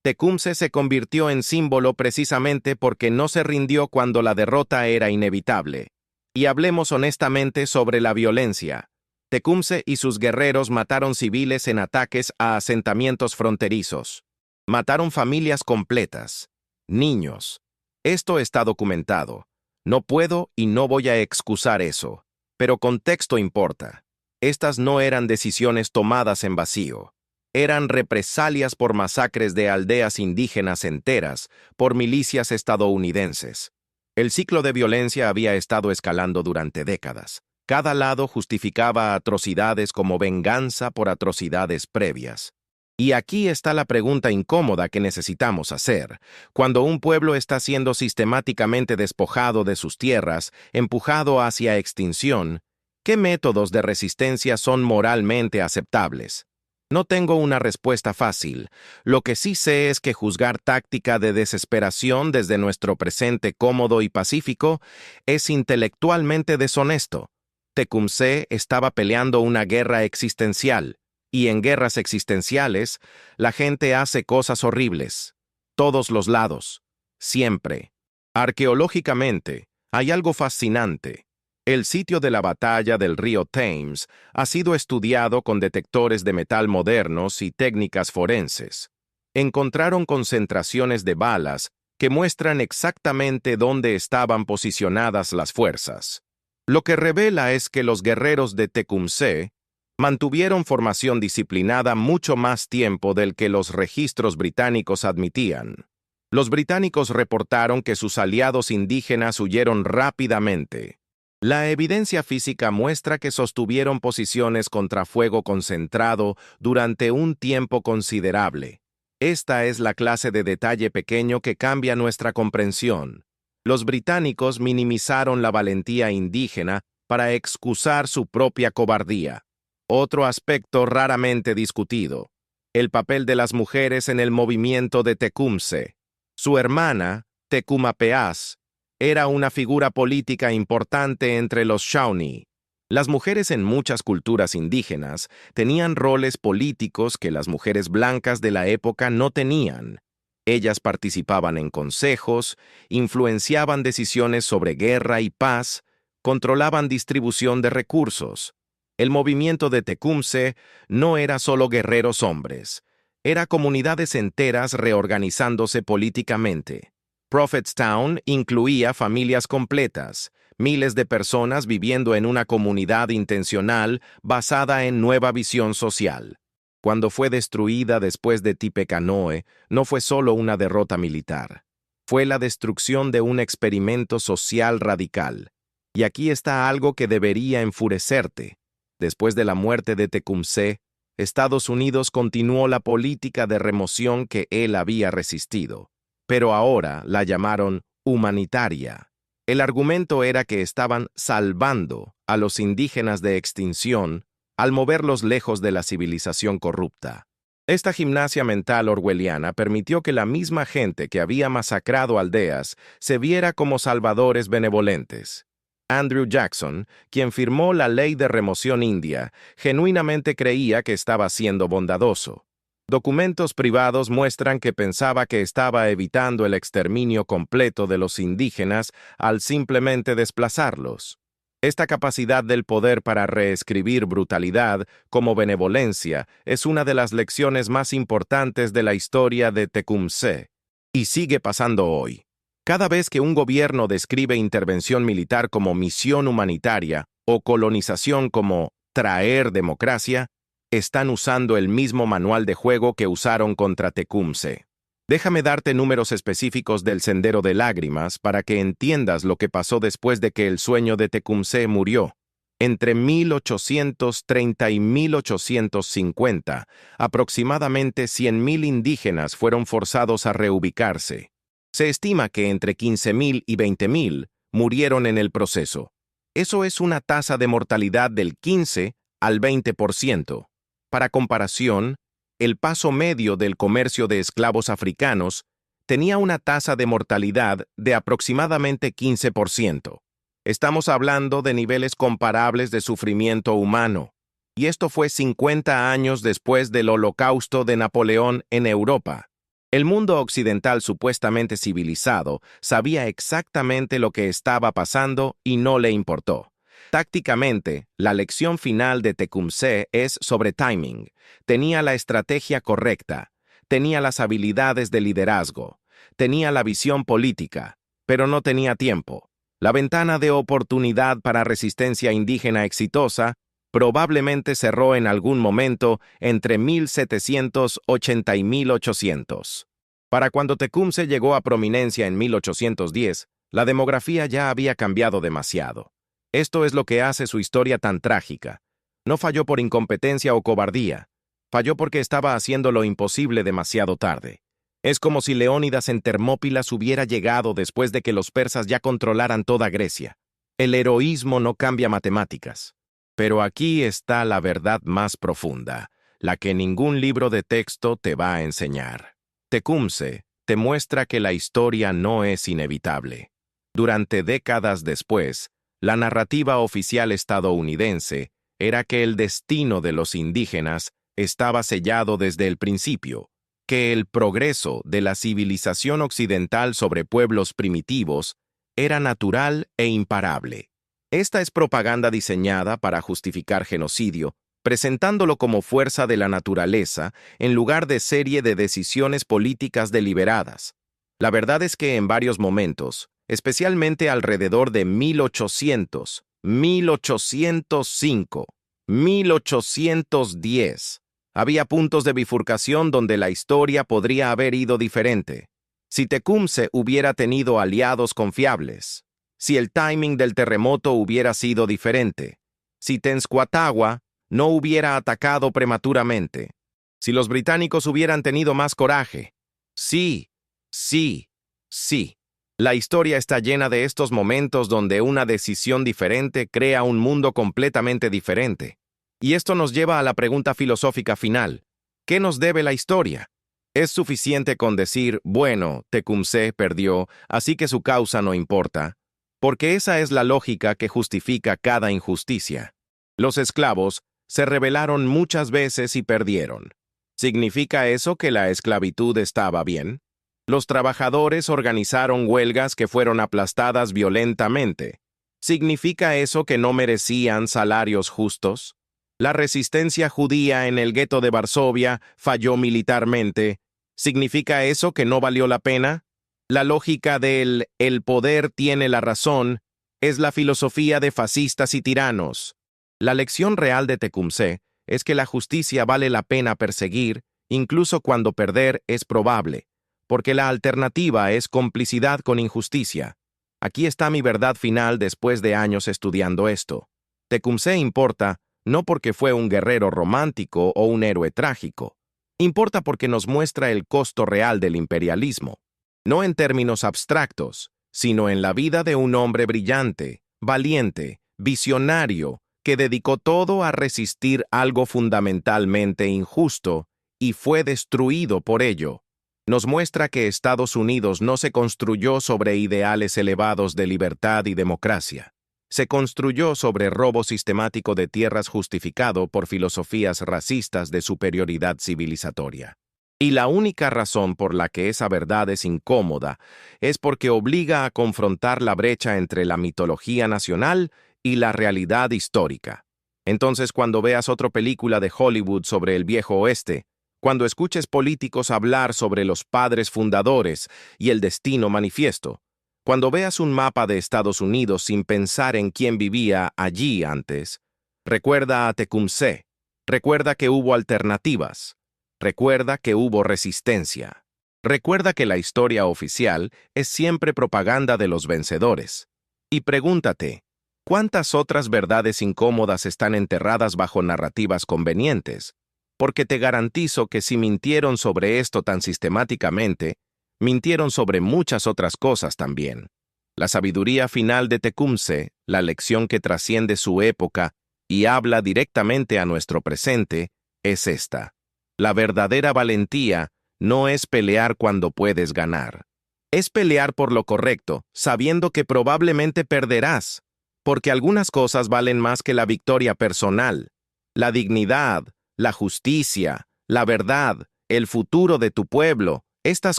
Tecumseh se convirtió en símbolo precisamente porque no se rindió cuando la derrota era inevitable. Y hablemos honestamente sobre la violencia. Tecumseh y sus guerreros mataron civiles en ataques a asentamientos fronterizos. Mataron familias completas. Niños. Esto está documentado. No puedo y no voy a excusar eso. Pero contexto importa. Estas no eran decisiones tomadas en vacío. Eran represalias por masacres de aldeas indígenas enteras por milicias estadounidenses. El ciclo de violencia había estado escalando durante décadas. Cada lado justificaba atrocidades como venganza por atrocidades previas. Y aquí está la pregunta incómoda que necesitamos hacer. Cuando un pueblo está siendo sistemáticamente despojado de sus tierras, empujado hacia extinción, ¿qué métodos de resistencia son moralmente aceptables? No tengo una respuesta fácil. Lo que sí sé es que juzgar táctica de desesperación desde nuestro presente cómodo y pacífico es intelectualmente deshonesto. Tecumseh estaba peleando una guerra existencial, y en guerras existenciales, la gente hace cosas horribles. Todos los lados. Siempre. Arqueológicamente, hay algo fascinante. El sitio de la batalla del río Thames ha sido estudiado con detectores de metal modernos y técnicas forenses. Encontraron concentraciones de balas que muestran exactamente dónde estaban posicionadas las fuerzas. Lo que revela es que los guerreros de Tecumseh mantuvieron formación disciplinada mucho más tiempo del que los registros británicos admitían. Los británicos reportaron que sus aliados indígenas huyeron rápidamente. La evidencia física muestra que sostuvieron posiciones contra fuego concentrado durante un tiempo considerable. Esta es la clase de detalle pequeño que cambia nuestra comprensión. Los británicos minimizaron la valentía indígena para excusar su propia cobardía. Otro aspecto raramente discutido: el papel de las mujeres en el movimiento de Tecumseh. Su hermana, Tecumapeás, era una figura política importante entre los Shawnee. Las mujeres en muchas culturas indígenas tenían roles políticos que las mujeres blancas de la época no tenían. Ellas participaban en consejos, influenciaban decisiones sobre guerra y paz, controlaban distribución de recursos. El movimiento de Tecumseh no era solo guerreros hombres, era comunidades enteras reorganizándose políticamente. Prophetstown incluía familias completas, miles de personas viviendo en una comunidad intencional basada en nueva visión social. Cuando fue destruida después de Tippecanoe, no fue solo una derrota militar. Fue la destrucción de un experimento social radical. Y aquí está algo que debería enfurecerte. Después de la muerte de Tecumseh, Estados Unidos continuó la política de remoción que él había resistido, pero ahora la llamaron humanitaria. El argumento era que estaban salvando a los indígenas de extinción al moverlos lejos de la civilización corrupta. Esta gimnasia mental orwelliana permitió que la misma gente que había masacrado aldeas se viera como salvadores benevolentes. Andrew Jackson, quien firmó la Ley de Remoción India, genuinamente creía que estaba siendo bondadoso. Documentos privados muestran que pensaba que estaba evitando el exterminio completo de los indígenas al simplemente desplazarlos. Esta capacidad del poder para reescribir brutalidad como benevolencia es una de las lecciones más importantes de la historia de Tecumseh, y sigue pasando hoy. Cada vez que un gobierno describe intervención militar como misión humanitaria o colonización como traer democracia, están usando el mismo manual de juego que usaron contra Tecumseh. Déjame darte números específicos del Sendero de Lágrimas para que entiendas lo que pasó después de que el sueño de Tecumseh murió. Entre 1830 y 1850, aproximadamente 100,000 indígenas fueron forzados a reubicarse. Se estima que entre 15,000 y 20,000 murieron en el proceso. Eso es una tasa de mortalidad del 15 al 20%. Para comparación, el paso medio del comercio de esclavos africanos tenía una tasa de mortalidad de aproximadamente 15%. Estamos hablando de niveles comparables de sufrimiento humano. Y esto fue 50 años después del Holocausto de Napoleón en Europa. El mundo occidental supuestamente civilizado sabía exactamente lo que estaba pasando y no le importó. Tácticamente, la lección final de Tecumseh es sobre timing. Tenía la estrategia correcta, tenía las habilidades de liderazgo, tenía la visión política, pero no tenía tiempo. La ventana de oportunidad para resistencia indígena exitosa probablemente cerró en algún momento entre 1780 y 1800. Para cuando Tecumseh llegó a prominencia en 1810, la demografía ya había cambiado demasiado. Esto es lo que hace su historia tan trágica. No falló por incompetencia o cobardía, falló porque estaba haciendo lo imposible demasiado tarde. Es como si Leónidas en Termópilas hubiera llegado después de que los persas ya controlaran toda Grecia. El heroísmo no cambia matemáticas. Pero aquí está la verdad más profunda, la que ningún libro de texto te va a enseñar. Tecumseh te muestra que la historia no es inevitable. Durante décadas después, la narrativa oficial estadounidense era que el destino de los indígenas estaba sellado desde el principio, que el progreso de la civilización occidental sobre pueblos primitivos era natural e imparable. Esta es propaganda diseñada para justificar genocidio, presentándolo como fuerza de la naturaleza en lugar de serie de decisiones políticas deliberadas. La verdad es que en varios momentos, especialmente alrededor de 1800, 1805, 1810, había puntos de bifurcación donde la historia podría haber ido diferente. Si Tecumseh hubiera tenido aliados confiables, si el timing del terremoto hubiera sido diferente, si Tenskwatawa no hubiera atacado prematuramente, si los británicos hubieran tenido más coraje. Sí, sí, sí. La historia está llena de estos momentos donde una decisión diferente crea un mundo completamente diferente. Y esto nos lleva a la pregunta filosófica final. ¿Qué nos debe la historia? ¿Es suficiente con decir, bueno, Tecumseh perdió, así que su causa no importa? Porque esa es la lógica que justifica cada injusticia. Los esclavos se rebelaron muchas veces y perdieron. ¿Significa eso que la esclavitud estaba bien? Los trabajadores organizaron huelgas que fueron aplastadas violentamente. ¿Significa eso que no merecían salarios justos? La resistencia judía en el gueto de Varsovia falló militarmente. ¿Significa eso que no valió la pena? La lógica del "el poder tiene la razón" es la filosofía de fascistas y tiranos. La lección real de Tecumseh es que la justicia vale la pena perseguir, incluso cuando perder es probable, porque la alternativa es complicidad con injusticia. Aquí está mi verdad final después de años estudiando esto. Tecumseh importa no porque fue un guerrero romántico o un héroe trágico. Importa porque nos muestra el costo real del imperialismo. No en términos abstractos, sino en la vida de un hombre brillante, valiente, visionario, que dedicó todo a resistir algo fundamentalmente injusto y fue destruido por ello. Nos muestra que Estados Unidos no se construyó sobre ideales elevados de libertad y democracia. Se construyó sobre robo sistemático de tierras justificado por filosofías racistas de superioridad civilizatoria. Y la única razón por la que esa verdad es incómoda es porque obliga a confrontar la brecha entre la mitología nacional y la realidad histórica. Entonces, cuando veas otra película de Hollywood sobre el Viejo Oeste, cuando escuches políticos hablar sobre los padres fundadores y el destino manifiesto, cuando veas un mapa de Estados Unidos sin pensar en quién vivía allí antes, recuerda a Tecumseh, recuerda que hubo alternativas, recuerda que hubo resistencia, recuerda que la historia oficial es siempre propaganda de los vencedores. Y pregúntate, ¿cuántas otras verdades incómodas están enterradas bajo narrativas convenientes? Porque te garantizo que si mintieron sobre esto tan sistemáticamente, mintieron sobre muchas otras cosas también. La sabiduría final de Tecumseh, la lección que trasciende su época y habla directamente a nuestro presente, es esta. La verdadera valentía no es pelear cuando puedes ganar. Es pelear por lo correcto, sabiendo que probablemente perderás, porque algunas cosas valen más que la victoria personal. La dignidad, la justicia, la verdad, el futuro de tu pueblo, estas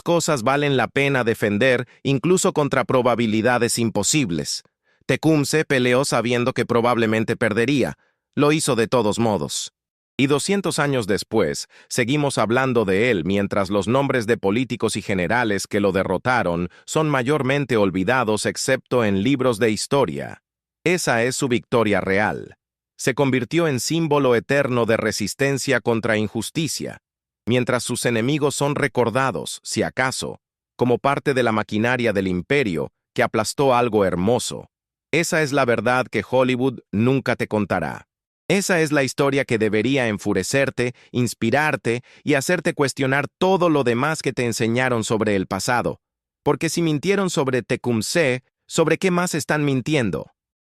cosas valen la pena defender incluso contra probabilidades imposibles. Tecumseh peleó sabiendo que probablemente perdería. Lo hizo de todos modos. Y 200 años después, seguimos hablando de él mientras los nombres de políticos y generales que lo derrotaron son mayormente olvidados excepto en libros de historia. Esa es su victoria real. Se convirtió en símbolo eterno de resistencia contra injusticia, mientras sus enemigos son recordados, si acaso, como parte de la maquinaria del imperio que aplastó algo hermoso. Esa es la verdad que Hollywood nunca te contará. Esa es la historia que debería enfurecerte, inspirarte y hacerte cuestionar todo lo demás que te enseñaron sobre el pasado. Porque si mintieron sobre Tecumseh, ¿sobre qué más están mintiendo?